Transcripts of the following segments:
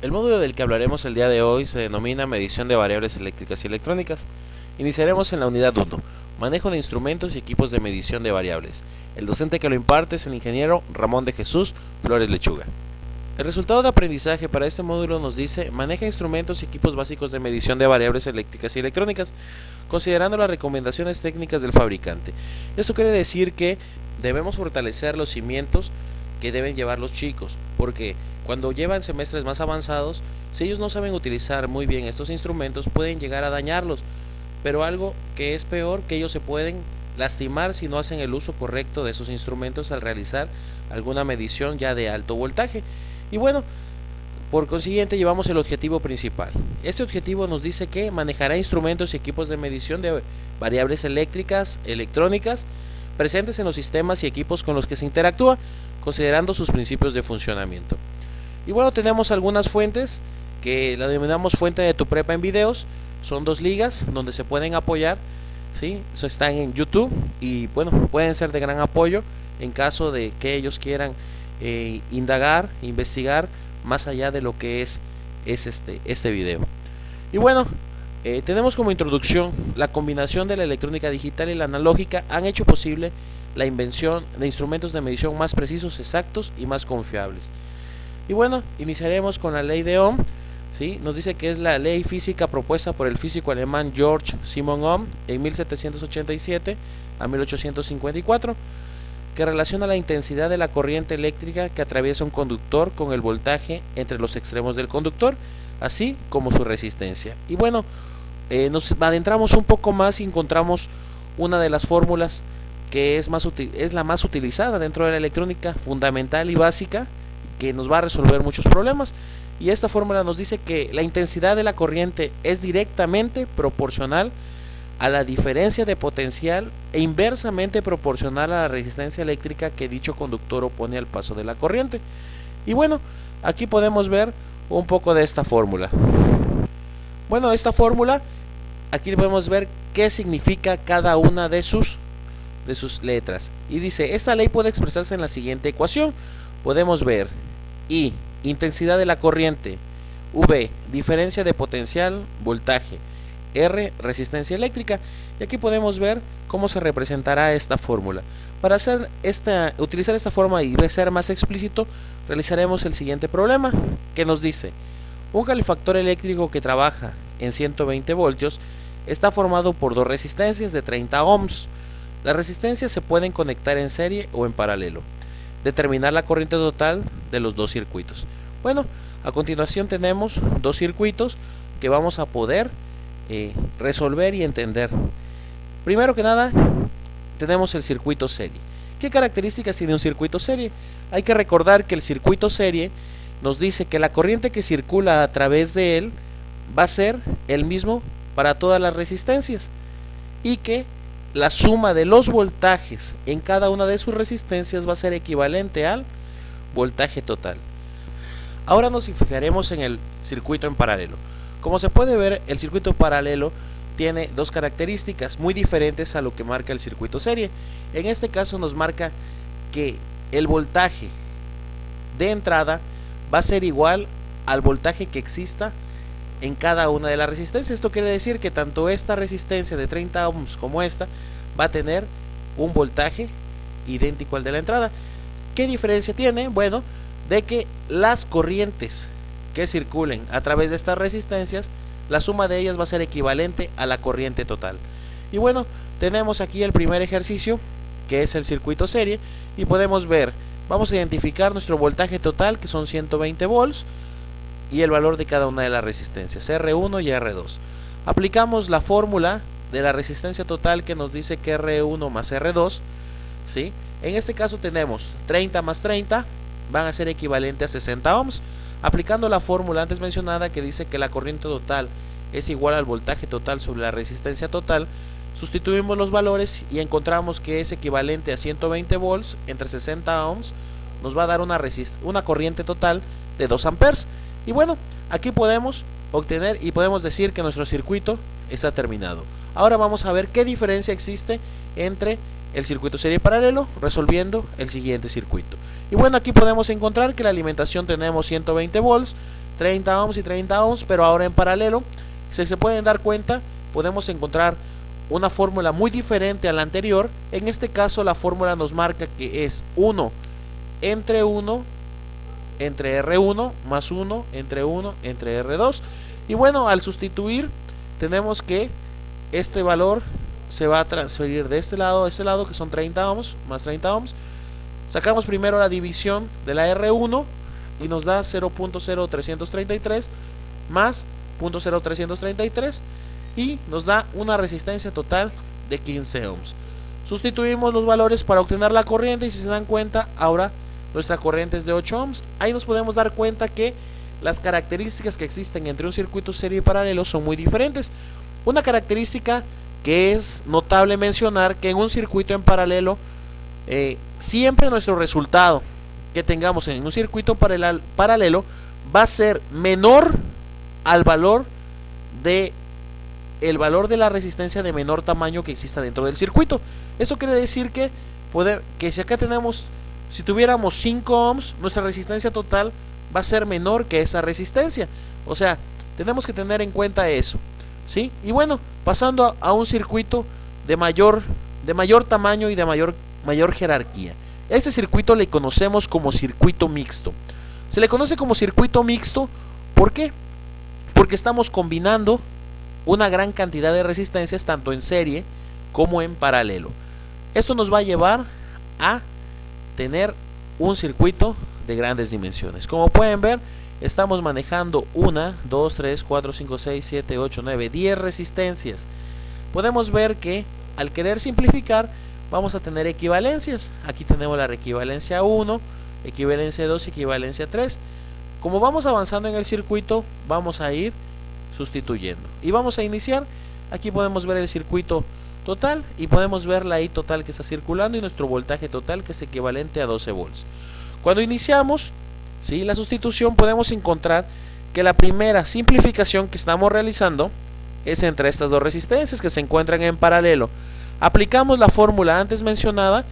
El módulo del que hablaremos el día de hoy se denomina medición de variables eléctricas y electrónicas. Iniciaremos en la unidad 1, manejo de instrumentos y equipos de medición de variables. El docente que lo imparte es el ingeniero Ramón de Jesús Flores Lechuga. El resultado de aprendizaje para este módulo nos dice: maneja instrumentos y equipos básicos de medición de variables eléctricas y electrónicas, considerando las recomendaciones técnicas del fabricante. Eso quiere decir que debemos fortalecer los cimientos que deben llevar los chicos, porque cuando llevan semestres más avanzados, si ellos no saben utilizar muy bien estos instrumentos, pueden llegar a dañarlos, pero algo que es peor, que ellos se pueden lastimar si no hacen el uso correcto de esos instrumentos al realizar alguna medición ya de alto voltaje. Y bueno, por consiguiente llevamos el objetivo principal. Este objetivo nos dice que manejará instrumentos y equipos de medición de variables eléctricas, electrónicas, presentes en los sistemas y equipos con los que se interactúa, considerando sus principios de funcionamiento. Y bueno, tenemos algunas fuentes que la denominamos fuente de tu prepa en videos. Son 2 ligas donde se pueden apoyar, ¿sí? Eso están en YouTube y bueno, pueden ser de gran apoyo en caso de que ellos quieran indagar, investigar más allá de lo que es este video. Y bueno, tenemos como introducción: la combinación de la electrónica digital y la analógica han hecho posible la invención de instrumentos de medición más precisos, exactos y más confiables. Y bueno, iniciaremos con la ley de Ohm. ¿Sí? Nos dice que es la ley física propuesta por el físico alemán Georg Simon Ohm en 1787 a 1854, que relaciona la intensidad de la corriente eléctrica que atraviesa un conductor con el voltaje entre los extremos del conductor, así como su resistencia. Y bueno, nos adentramos un poco más y encontramos una de las fórmulas que es la más utilizada dentro de la electrónica, fundamental y básica, que nos va a resolver muchos problemas. Y esta fórmula nos dice que la intensidad de la corriente es directamente proporcional a la diferencia de potencial e inversamente proporcional a la resistencia eléctrica que dicho conductor opone al paso de la corriente. Y bueno, aquí podemos ver un poco de esta fórmula. Bueno, esta fórmula, aquí podemos ver qué significa cada una de sus letras. Y dice: esta ley puede expresarse en la siguiente ecuación. Podemos ver I, intensidad de la corriente; V, diferencia de potencial, voltaje; R, resistencia eléctrica. Y aquí podemos ver cómo se representará esta fórmula. Para utilizar esta forma y ser más explícito, realizaremos el siguiente problema, que nos dice: un calefactor eléctrico que trabaja en 120 voltios está formado por 2 resistencias de 30 ohms. Las resistencias se pueden conectar en serie o en paralelo. Determinar la corriente total de los 2 circuitos. Bueno, a continuación tenemos 2 circuitos que vamos a poder resolver y entender. Primero que nada, tenemos el circuito serie. ¿Qué características tiene un circuito serie? Hay que recordar que el circuito serie nos dice que la corriente que circula a través de él va a ser el mismo para todas las resistencias, y que la suma de los voltajes en cada una de sus resistencias va a ser equivalente al voltaje total. Ahora nos fijaremos en el circuito en paralelo. Como se puede ver, el circuito paralelo tiene 2 características muy diferentes a lo que marca el circuito serie. En este caso nos marca que el voltaje de entrada va a ser igual al voltaje que exista en cada una de las resistencias. Esto quiere decir que tanto esta resistencia de 30 ohms como esta va a tener un voltaje idéntico al de la entrada. ¿Qué diferencia tiene? Bueno, de que las corrientes que circulen a través de estas resistencias, la suma de ellas va a ser equivalente a la corriente total. Y bueno, tenemos aquí el primer ejercicio, que es el circuito serie, y podemos ver, vamos a identificar nuestro voltaje total, que son 120 volts, y el valor de cada una de las resistencias, R1 y R2. Aplicamos la fórmula de la resistencia total, que nos dice que R1 más R2, ¿sí? En este caso tenemos 30 más 30 van a ser equivalente a 60 ohms. Aplicando la fórmula antes mencionada, que dice que la corriente total es igual al voltaje total sobre la resistencia total, sustituimos los valores y encontramos que es equivalente a 120 volts entre 60 ohms, nos va a dar una corriente total de 2 amperes. Y bueno, aquí podemos obtener y podemos decir que nuestro circuito está terminado. Ahora vamos a ver qué diferencia existe entre el circuito serie paralelo, resolviendo el siguiente circuito. Y bueno, aquí podemos encontrar que la alimentación tenemos 120 volts, 30 ohms y 30 ohms, pero ahora en paralelo. Si se pueden dar cuenta, podemos encontrar una fórmula muy diferente a la anterior. En este caso la fórmula nos marca que es 1 entre R1 más 1 entre R2. Y bueno, al sustituir tenemos que este valor se va a transferir de este lado a este lado, que son 30 ohms más 30 ohms. Sacamos primero la división de la R1 y nos da 0.0333 más 0.0333 y nos da una resistencia total de 15 ohms. Sustituimos los valores para obtener la corriente y si se dan cuenta, ahora nuestra corriente es de 8 ohms. Ahí nos podemos dar cuenta que las características que existen entre un circuito serie y paralelo son muy diferentes. Una característica que es notable mencionar, que en un circuito en paralelo siempre nuestro resultado que tengamos en un circuito paralelo va a ser menor al valor de la resistencia de menor tamaño que exista dentro del circuito. Eso quiere decir que si acá tenemos, si tuviéramos 5 ohms, nuestra resistencia total va a ser menor que esa resistencia. O sea, tenemos que tener en cuenta eso, ¿sí? Y bueno, pasando a un circuito de mayor tamaño y de mayor jerarquía. Este circuito le conocemos como circuito mixto. Se le conoce como circuito mixto, ¿por qué? Porque estamos combinando una gran cantidad de resistencias tanto en serie como en paralelo. Esto nos va a llevar a tener un circuito de grandes dimensiones. Como pueden ver, estamos manejando 1, 2, 3, 4, 5, 6, 7, 8, 9, 10 resistencias. Podemos ver que al querer simplificar vamos a tener equivalencias. Aquí tenemos la equivalencia 1, equivalencia 2, equivalencia 3. Como vamos avanzando en el circuito, vamos a ir sustituyendo y vamos a iniciar. Aquí podemos ver el circuito total y podemos ver la I total que está circulando y nuestro voltaje total, que es equivalente a 12 volts. Cuando iniciamos, ¿sí?, la sustitución, podemos encontrar que la primera simplificación que estamos realizando es entre estas dos resistencias que se encuentran en paralelo. Aplicamos la fórmula antes mencionada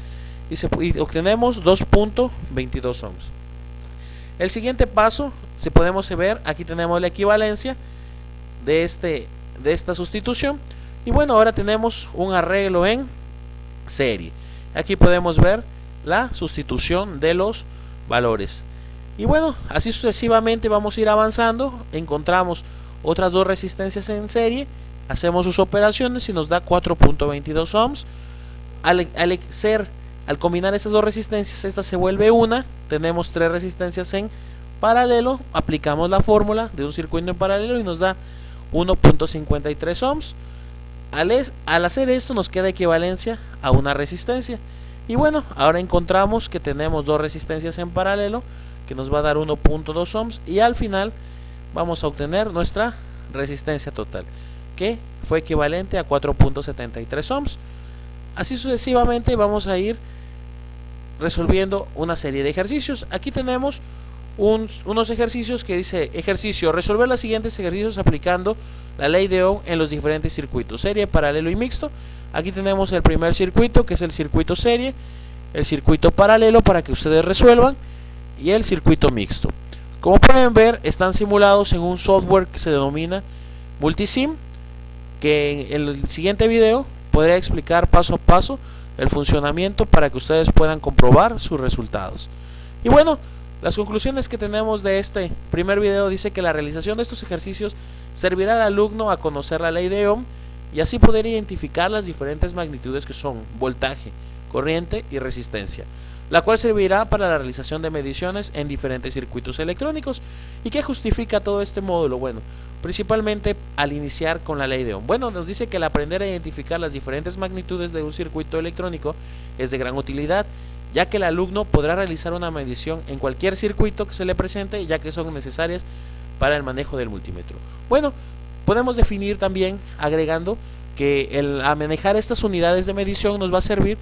y obtenemos 2.22 ohms. El siguiente paso, si podemos ver, aquí tenemos la equivalencia de esta sustitución. Y bueno, ahora tenemos un arreglo en serie. Aquí podemos ver la sustitución de los valores. Y bueno, así sucesivamente vamos a ir avanzando. Encontramos otras dos resistencias en serie, hacemos sus operaciones y nos da 4.22 ohms. Al combinar estas dos resistencias, esta se vuelve una. Tenemos tres resistencias en paralelo, aplicamos la fórmula de un circuito en paralelo y nos da 1.53 ohms. Al hacer esto nos queda equivalencia a una resistencia. Y bueno, ahora encontramos que tenemos dos resistencias en paralelo que nos va a dar 1.2 ohms y al final vamos a obtener nuestra resistencia total, que fue equivalente a 4.73 ohms. Así sucesivamente vamos a ir resolviendo una serie de ejercicios. Aquí tenemos unos ejercicios que dice: ejercicio, resolver los siguientes ejercicios aplicando la ley de Ohm en los diferentes circuitos, serie, paralelo y mixto. Aquí tenemos el primer circuito, que es el circuito serie, el circuito paralelo para que ustedes resuelvan, y el circuito mixto. Como pueden ver, están simulados en un software que se denomina Multisim, que en el siguiente video podré explicar paso a paso el funcionamiento para que ustedes puedan comprobar sus resultados. Y bueno, las conclusiones que tenemos de este primer video dice que la realización de estos ejercicios servirá al alumno a conocer la ley de Ohm y así poder identificar las diferentes magnitudes que son voltaje, corriente y resistencia, la cual servirá para la realización de mediciones en diferentes circuitos electrónicos. ¿Y qué justifica todo este módulo? Bueno, principalmente al iniciar con la ley de Ohm. Bueno, nos dice que el aprender a identificar las diferentes magnitudes de un circuito electrónico es de gran utilidad, ya que el alumno podrá realizar una medición en cualquier circuito que se le presente, ya que son necesarias para el manejo del multímetro. Bueno, podemos definir también agregando que a manejar estas unidades de medición nos va a servir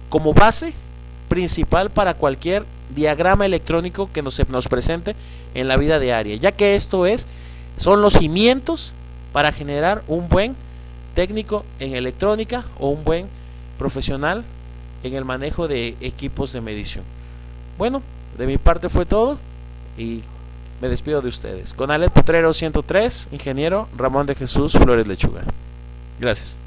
como base principal para cualquier diagrama electrónico que nos presente en la vida diaria, ya que son los cimientos para generar un buen técnico en electrónica o un buen profesional en el manejo de equipos de medición. Bueno, de mi parte fue todo y me despido de ustedes. Con Alet Potrero 103, ingeniero Ramón de Jesús Flores Lechuga. Gracias.